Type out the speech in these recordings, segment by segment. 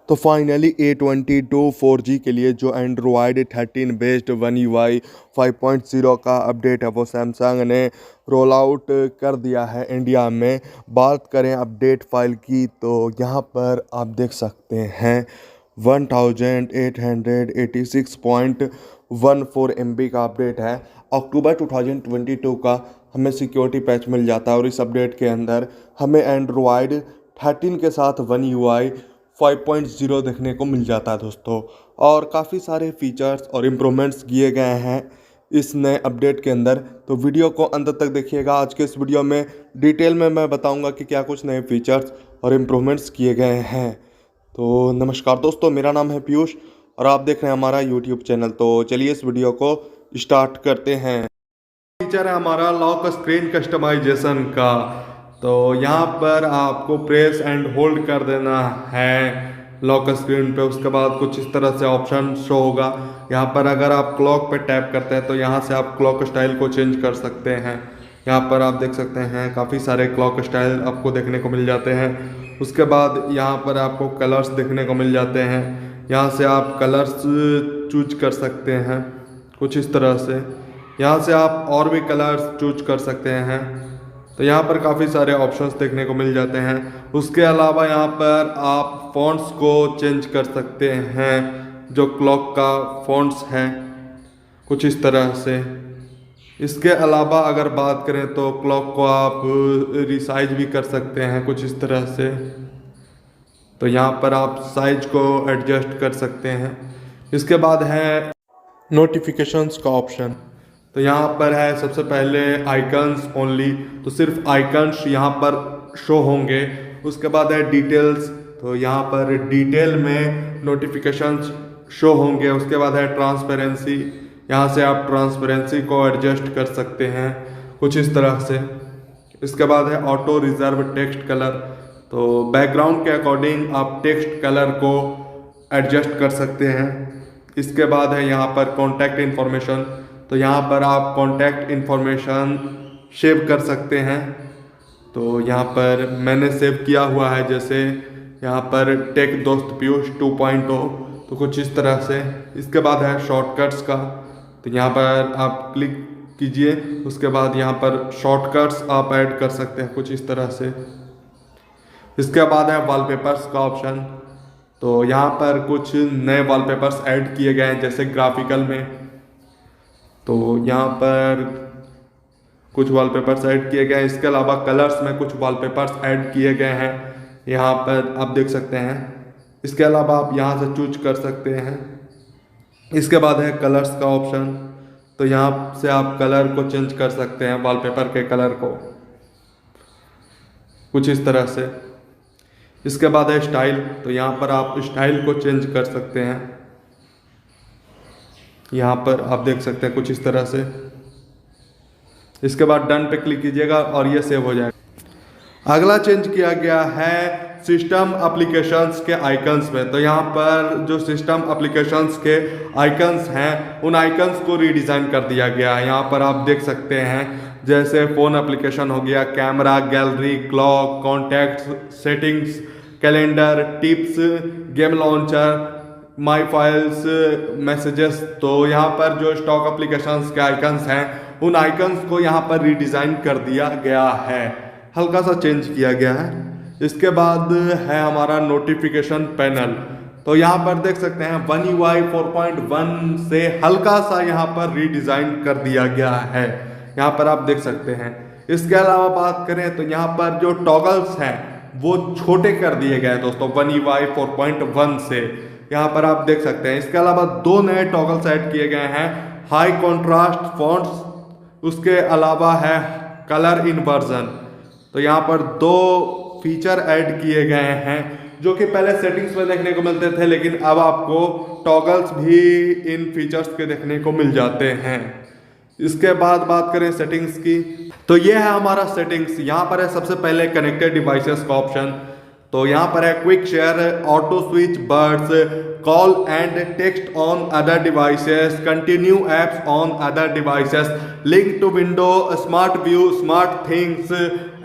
तो finally A22 4G के लिए जो एंड्रॉयड 13 बेस्ड वन UI 5.0 का अपडेट है वो सैमसंग ने रोल आउट कर दिया है इंडिया में। बात करें अपडेट फाइल की तो यहाँ पर आप देख सकते हैं 1886.14 MB का अपडेट है। अक्टूबर 2022 का हमें सिक्योरिटी पैच मिल जाता है और इस अपडेट के अंदर हमें एंड्रॉयड 13 के साथ वन UI 5.0 देखने को मिल जाता है दोस्तों। और काफ़ी सारे फीचर्स और इम्प्रूवमेंट्स किए गए हैं इस नए अपडेट के अंदर, तो वीडियो को अंत तक देखिएगा। आज के इस वीडियो में डिटेल में मैं बताऊंगा कि क्या कुछ नए फीचर्स और इम्प्रूवमेंट्स किए गए हैं। तो नमस्कार दोस्तों, मेरा नाम है पीयूष और आप देख रहे हैं हमारा यूट्यूब चैनल। तो चलिए इस वीडियो को स्टार्ट करते हैं। फीचर है हमारा लॉक स्क्रीन कस्टमाइजेशन का। तो यहाँ पर आपको प्रेस एंड होल्ड कर देना है लॉक स्क्रीन पे, उसके बाद कुछ इस तरह से ऑप्शन शो होगा। यहाँ पर अगर आप क्लॉक पे टैप करते हैं तो यहाँ से आप क्लॉक स्टाइल को चेंज कर सकते हैं। यहाँ पर आप देख सकते हैं काफ़ी सारे क्लॉक स्टाइल आपको देखने को मिल जाते हैं। उसके बाद यहाँ पर आपको कलर्स देखने को मिल जाते हैं। यहाँ से आप कलर्स चूज कर सकते हैं कुछ इस तरह से। यहाँ से आप और भी कलर्स चूज कर सकते हैं। तो यहाँ पर काफ़ी सारे ऑप्शंस देखने को मिल जाते हैं। उसके अलावा यहाँ पर आप फ़ॉन्ट्स को चेंज कर सकते हैं, जो क्लॉक का फ़ॉन्ट्स है कुछ इस तरह से। इसके अलावा अगर बात करें तो क्लॉक को आप रिसाइज भी कर सकते हैं कुछ इस तरह से। तो यहाँ पर आप साइज को एडजस्ट कर सकते हैं। इसके बाद है नोटिफिकेशंस का ऑप्शन। तो यहाँ पर है सबसे पहले आइकन्स ओनली, तो सिर्फ आइकन्स यहाँ पर शो होंगे। उसके बाद है डिटेल्स, तो यहाँ पर डिटेल में नोटिफिकेशंस शो होंगे। उसके बाद है ट्रांसपेरेंसी, यहाँ से आप ट्रांसपेरेंसी को एडजस्ट कर सकते हैं कुछ इस तरह से। इसके बाद है ऑटो रिजर्व टेक्स्ट कलर, तो बैकग्राउंड के अकॉर्डिंग आप टेक्स्ट कलर को एडजस्ट कर सकते हैं। इसके बाद है यहाँ पर कॉन्टैक्ट इन्फॉर्मेशन, तो यहाँ पर आप कॉन्टैक्ट इन्फॉर्मेशन सेव कर सकते हैं। तो यहाँ पर मैंने सेव किया हुआ है, जैसे यहाँ पर टेक दोस्त पीयूष 2.0, तो कुछ इस तरह से। इसके बाद है शॉर्टकट्स का, तो यहाँ पर आप क्लिक कीजिए, उसके बाद यहाँ पर शॉर्टकट्स आप ऐड कर सकते हैं कुछ इस तरह से। इसके बाद है वॉलपेपर्स का ऑप्शन, तो यहाँ पर कुछ नए वॉलपेपर्स ऐड किए गए हैं जैसे ग्राफिकल में। तो यहाँ पर कुछ वॉलपेपर्स ऐड किए गए हैं। इसके अलावा कलर्स में कुछ वॉलपेपर्स ऐड किए गए हैं, यहाँ पर आप देख सकते हैं। इसके अलावा आप यहाँ से चूज कर सकते हैं। इसके बाद है कलर्स का ऑप्शन, तो यहाँ से आप कलर को चेंज कर सकते हैं, वॉलपेपर के कलर को कुछ इस तरह से। इसके बाद है स्टाइल, तो यहाँ पर आप स्टाइल को चेंज कर सकते हैं। यहाँ पर आप देख सकते हैं कुछ इस तरह से। इसके बाद डन पे क्लिक कीजिएगा और ये सेव हो जाएगा। अगला चेंज किया गया है सिस्टम एप्लीकेशंस के आइकन्स में। तो यहाँ पर जो सिस्टम एप्लीकेशंस के आइकन्स हैं उन आइकन्स को रीडिज़ाइन कर दिया गया है। यहाँ पर आप देख सकते हैं जैसे फ़ोन एप्लीकेशन हो गया, camera, gallery, clock, contacts, settings, calendar, tips, game launcher, my files, messages. तो यहाँ पर जो स्टॉक एप्लीकेशंस के आइकन्स हैं उन आइकन्स को यहाँ पर रीडिज़ाइन कर दिया गया है, हल्का सा चेंज किया गया है। इसके बाद है हमारा नोटिफिकेशन पैनल, तो यहाँ पर देख सकते हैं वन UI 4.1 से हल्का सा यहाँ पर रीडिज़ाइन कर दिया गया है, यहाँ पर आप देख सकते हैं। इसके अलावा बात करें तो यहाँ पर जो टॉगल्स हैं वो छोटे कर दिए गए हैं दोस्तों वन UI 4.1 से, यहाँ पर आप देख सकते हैं। इसके अलावा दो नए टॉगल्स ऐड किए गए हैं, हाई कॉन्ट्रास्ट फॉन्ट्स, उसके अलावा है कलर इन्वर्जन। तो यहाँ पर दो फीचर ऐड किए गए हैं जो कि पहले सेटिंग्स में देखने को मिलते थे, लेकिन अब आपको टॉगल्स भी इन फीचर्स के देखने को मिल जाते हैं। इसके बाद बात करें सेटिंग्स की, तो ये है हमारा सेटिंग्स। यहाँ पर है सबसे पहले कनेक्टेड डिवाइसेस का ऑप्शन, तो यहाँ पर है quick share, auto switch buds, call and text on other devices, continue apps on other devices, link to Windows, smart view, smart things,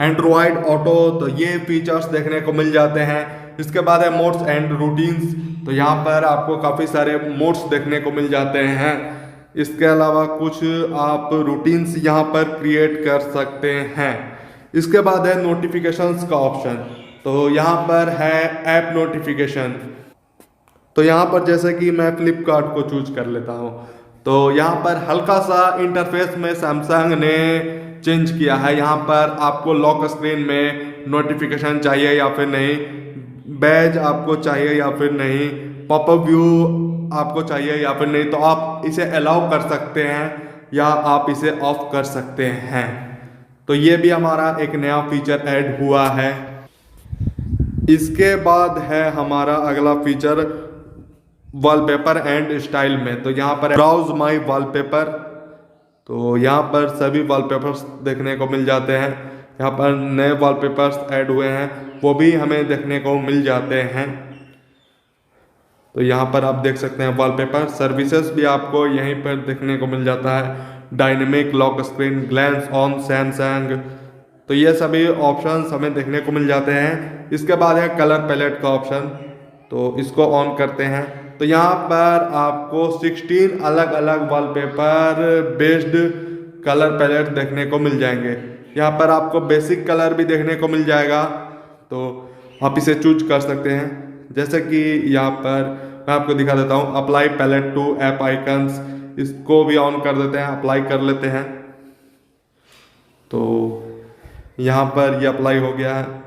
Android auto. तो ये फीचर्स देखने को मिल जाते हैं। इसके बाद है मोड्स एंड रूटीन्स। तो यहाँ पर आपको काफ़ी सारे मोड्स देखने को मिल जाते हैं। इसके अलावा कुछ आप रूटीन्स यहाँ पर क्रिएट कर सकते हैं। इसके बाद है नोटिफिकेशंस का ऑप्शन। तो यहाँ पर है ऐप नोटिफिकेशन। तो यहाँ पर जैसे कि मैं फ्लिपकार्ट को चूज कर लेता हूँ, तो यहाँ पर हल्का सा इंटरफेस में सैमसंग ने चेंज किया है। यहाँ पर आपको लॉक स्क्रीन में नोटिफिकेशन चाहिए या फिर नहीं, बैज आपको चाहिए या फिर नहीं, पॉपअप व्यू आपको चाहिए या फिर नहीं, तो आप इसे अलाउ कर सकते हैं या आप इसे ऑफ कर सकते हैं। तो ये भी हमारा एक नया फीचर ऐड हुआ है। इसके बाद है हमारा अगला फीचर वॉलपेपर एंड स्टाइल में। तो यहाँ पर ब्राउज माई वॉलपेपर। तो यहाँ पर सभी वॉलपेपर्स देखने को मिल जाते हैं। यहाँ पर नए वॉलपेपर्स ऐड हुए हैं, वो भी हमें देखने को मिल जाते हैं। तो यहाँ पर आप देख सकते हैं वॉलपेपर सर्विसेज भी आपको यहीं पर देखने को मिल जाता है। Dynamic lock screen, glance on Samsung, तो ये सभी ऑप्शंस हमें देखने को मिल जाते हैं। इसके बाद है कलर पैलेट का ऑप्शन। तो इसको ऑन करते हैं तो यहाँ पर आपको 16 अलग अलग वॉलपेपर बेस्ड कलर पैलेट देखने को मिल जाएंगे। यहाँ पर आपको बेसिक कलर भी देखने को मिल जाएगा, तो आप इसे चूज कर सकते हैं। जैसे कि यहाँ पर मैं आपको दिखा देता हूँ, apply palette to app icons, इसको भी ऑन कर देते हैं, अप्लाई कर लेते हैं। तो यहाँ पर ये अप्लाई हो गया है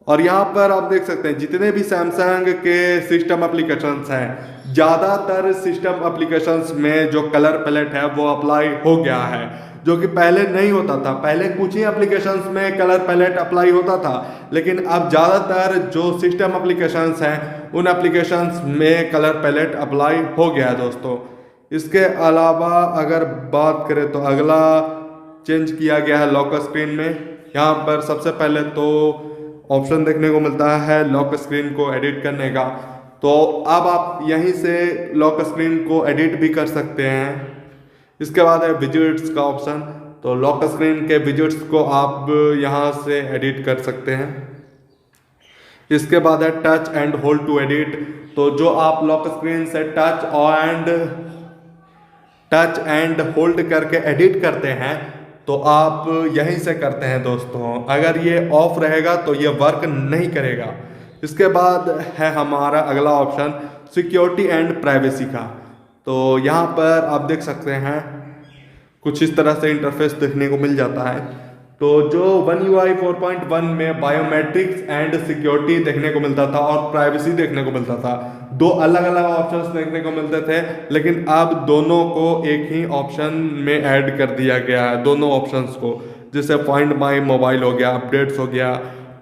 और यहाँ पर आप देख सकते हैं जितने भी सैमसंग के सिस्टम एप्लीकेशंस हैं, ज़्यादातर सिस्टम एप्लीकेशंस में जो कलर पैलेट है वो अप्लाई हो गया है, जो कि पहले नहीं होता था। पहले कुछ ही एप्लीकेशंस में कलर पैलेट अप्लाई होता था, लेकिन अब ज़्यादातर जो सिस्टम एप्लीकेशंस हैं उन एप्लीकेशंस में कलर पैलेट अप्लाई हो गया है दोस्तों। इसके अलावा अगर बात करें तो अगला चेंज किया गया है लॉक स्क्रीन में। यहाँ पर सबसे पहले तो ऑप्शन देखने को मिलता है लॉक स्क्रीन को एडिट करने का। तो अब आप यहीं से लॉक स्क्रीन को एडिट भी कर सकते हैं। इसके बाद है विजेट्स का ऑप्शन। तो लॉक स्क्रीन के विजेट्स को आप यहाँ से एडिट कर सकते हैं। इसके बाद है touch and hold to edit. तो जो आप लॉक स्क्रीन से टच एंड होल्ड करके एडिट करते हैं तो आप यहीं से करते हैं दोस्तों। अगर ये ऑफ रहेगा तो ये वर्क नहीं करेगा। इसके बाद है हमारा अगला ऑप्शन सिक्योरिटी एंड प्राइवेसी का। तो यहाँ पर आप देख सकते हैं कुछ इस तरह से इंटरफेस देखने को मिल जाता है। तो जो One UI 4.1 में बायोमेट्रिक्स एंड सिक्योरिटी देखने को मिलता था और प्राइवेसी देखने को मिलता था, दो अलग अलग ऑप्शंस देखने को मिलते थे, लेकिन अब दोनों को एक ही ऑप्शन में ऐड कर दिया गया है, दोनों ऑप्शंस को। जैसे फाइंड माई मोबाइल हो गया, अपडेट्स हो गया,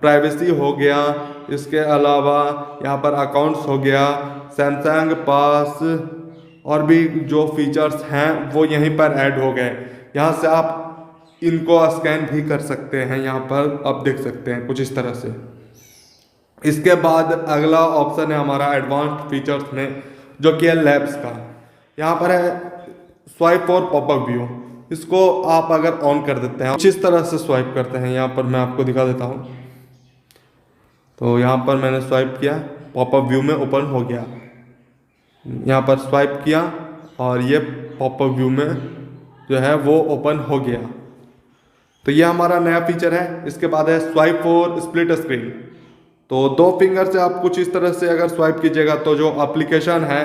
प्राइवेसी हो गया, इसके अलावा यहाँ पर अकाउंट्स हो गया, सैमसंग पास और भी जो फीचर्स हैं वो यहीं पर ऐड हो गए। यहाँ से आप इनको स्कैन भी कर सकते हैं। यहाँ पर आप देख सकते हैं कुछ इस तरह से। इसके बाद अगला ऑप्शन है हमारा एडवांस्ड फीचर्स में, जो कि है लैब्स का। यहाँ पर है स्वाइप फॉर पॉपअप व्यू। इसको आप अगर ऑन कर देते हैं, कुछ इस तरह से स्वाइप करते हैं। यहाँ पर मैं आपको दिखा देता हूँ। तो यहाँ पर मैंने स्वाइप किया, पॉपअप व्यू में ओपन हो गया। यहाँ पर स्वाइप किया और ये पॉपअप व्यू में जो है वो ओपन हो गया। तो ये हमारा नया फीचर है। इसके बाद है स्वाइप फॉर स्प्लिट स्क्रीन। तो दो फिंगर से आप कुछ इस तरह से अगर स्वाइप कीजिएगा तो जो एप्लीकेशन है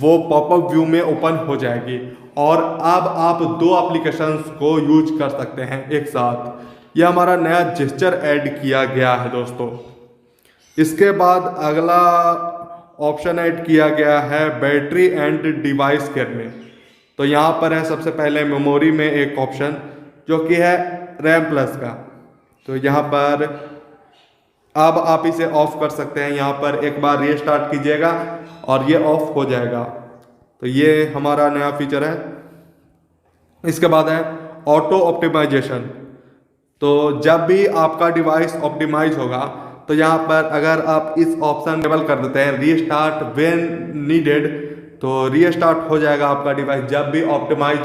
वो पॉपअप व्यू में ओपन हो जाएगी और अब आप दो एप्लीकेशंस को यूज कर सकते हैं एक साथ। ये हमारा नया जेस्चर ऐड किया गया है दोस्तों। इसके बाद अगला ऑप्शन ऐड किया गया है बैटरी एंड डिवाइस केयर में। तो यहाँ पर है सबसे पहले मेमोरी में एक ऑप्शन जो कि है रैम प्लस का। तो यहाँ पर अब आप इसे ऑफ कर सकते हैं। यहाँ पर एक बार रीस्टार्ट कीजिएगा और ये ऑफ हो जाएगा। तो ये हमारा नया फीचर है। इसके बाद है ऑटो ऑप्टिमाइजेशन। तो जब भी आपका डिवाइस ऑप्टिमाइज होगा तो यहाँ पर अगर आप इस ऑप्शन लेवल कर देते हैं रीस्टार्ट व्हेन नीडेड, तो रीस्टार्ट हो जाएगा आपका डिवाइस जब भी ऑप्टिमाइज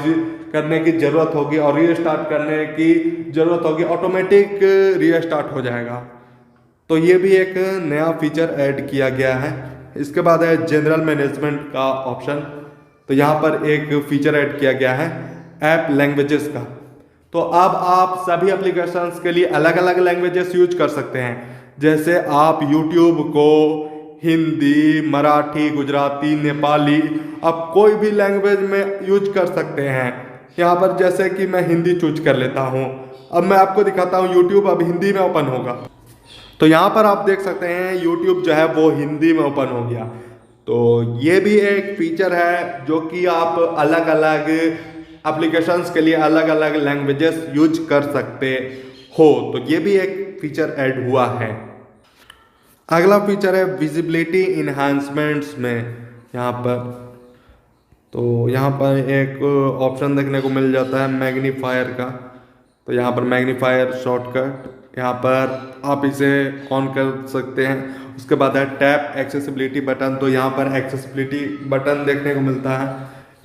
करने की ज़रूरत होगी और रीस्टार्ट करने की ज़रूरत होगी, ऑटोमेटिक रीस्टार्ट हो जाएगा। तो ये भी एक नया फीचर ऐड किया गया है। इसके बाद है जनरल मैनेजमेंट का ऑप्शन। तो यहाँ पर एक फीचर ऐड किया गया है ऐप लैंग्वेजेस का। तो अब आप सभी एप्लीकेशंस के लिए अलग अलग लैंग्वेजेस यूज कर सकते हैं। जैसे आप YouTube को हिंदी, मराठी, गुजराती, नेपाली, आप कोई भी लैंग्वेज में यूज कर सकते हैं। यहाँ पर जैसे कि मैं हिंदी चूज कर लेता हूँ। अब मैं आपको दिखाता हूँ YouTube अब हिंदी में ओपन होगा। तो यहाँ पर आप देख सकते हैं YouTube जो है वो हिंदी में ओपन हो गया। तो ये भी एक फीचर है जो कि आप अलग अलग एप्लीकेशंस के लिए अलग अलग लैंग्वेजेस यूज कर सकते हो। तो ये भी एक फीचर ऐड हुआ है। अगला फीचर है विजिबिलिटी इन्हांसमेंट्स में। यहाँ पर तो यहाँ पर एक ऑप्शन देखने को मिल जाता है मैग्नीफायर का। तो यहाँ पर मैग्नीफायर शॉर्टकट, यहाँ पर आप इसे ऑन कर सकते हैं। उसके बाद है टैप एक्सेसिबिलिटी बटन। तो यहाँ पर एक्सेसिबिलिटी बटन देखने को मिलता है,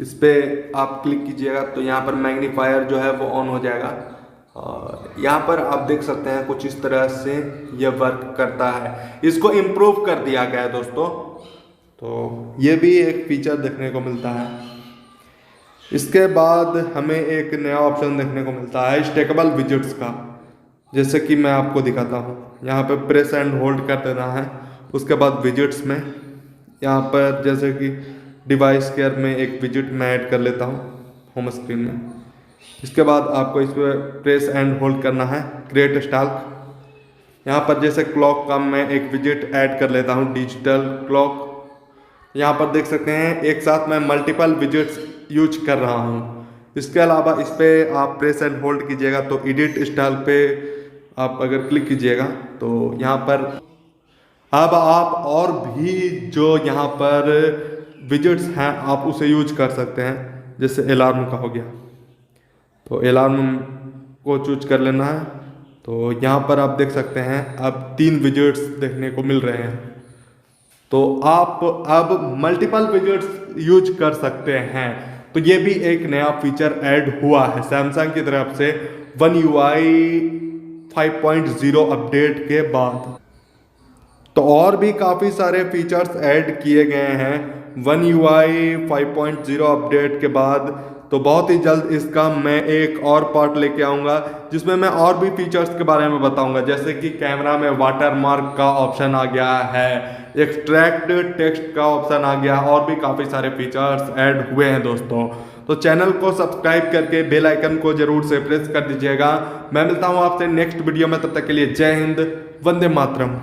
इस पर आप क्लिक कीजिएगा तो यहाँ पर मैग्नीफायर जो है वो ऑन हो जाएगा। यहाँ पर आप देख सकते हैं कुछ इस तरह से ये वर्क करता है। इसको इम्प्रूव कर दिया गया है दोस्तों। तो ये भी एक फीचर देखने को मिलता है। इसके बाद हमें एक नया ऑप्शन देखने को मिलता है स्टेकेबल विजेट्स का। जैसे कि मैं आपको दिखाता हूँ, यहाँ पे प्रेस एंड होल्ड कर देना है। उसके बाद विजेट्स में यहाँ पर जैसे कि डिवाइस केयर में एक विजेट मैं ऐड कर लेता हूँ होम स्क्रीन में। इसके बाद आपको इस पर प्रेस एंड होल्ड करना है क्रिएट स्टाइल। यहाँ पर जैसे क्लॉक का मैं एक विजेट ऐड कर लेता हूँ डिजिटल क्लॉक। यहाँ पर देख सकते हैं एक साथ मैं मल्टीपल विजेट्स यूज कर रहा हूँ। इसके अलावा इस पर आप प्रेस एंड होल्ड कीजिएगा तो एडिट स्टाइल पे आप अगर क्लिक कीजिएगा तो यहाँ पर अब आप और भी जो यहाँ पर विजेट्स हैं आप उसे यूज कर सकते हैं। जैसे अलार्म का हो गया, तो अलार्म को चूज कर लेना है। तो यहाँ पर आप देख सकते हैं अब 3 विजेट्स देखने को मिल रहे हैं। तो आप अब मल्टीपल विजेट्स यूज कर सकते हैं। तो ये भी एक नया फीचर ऐड हुआ है सैमसंग की तरफ से One UI 5.0 अपडेट के बाद। तो और भी काफ़ी सारे फीचर्स ऐड किए गए हैं One UI 5.0 अपडेट के बाद। तो बहुत ही जल्द इसका मैं एक और पार्ट लेके आऊँगा जिसमें मैं और भी फीचर्स के बारे में बताऊँगा। जैसे कि कैमरा में वाटरमार्क का ऑप्शन आ गया है, एक्सट्रैक्ट टेक्स्ट का ऑप्शन आ गया, और भी काफ़ी सारे फीचर्स ऐड हुए हैं दोस्तों। तो चैनल को सब्सक्राइब करके बेल आइकन को जरूर से प्रेस कर दीजिएगा। मैं मिलता हूँ आपसे नेक्स्ट वीडियो में, तब तक के लिए जय हिंद, वंदे मातरम।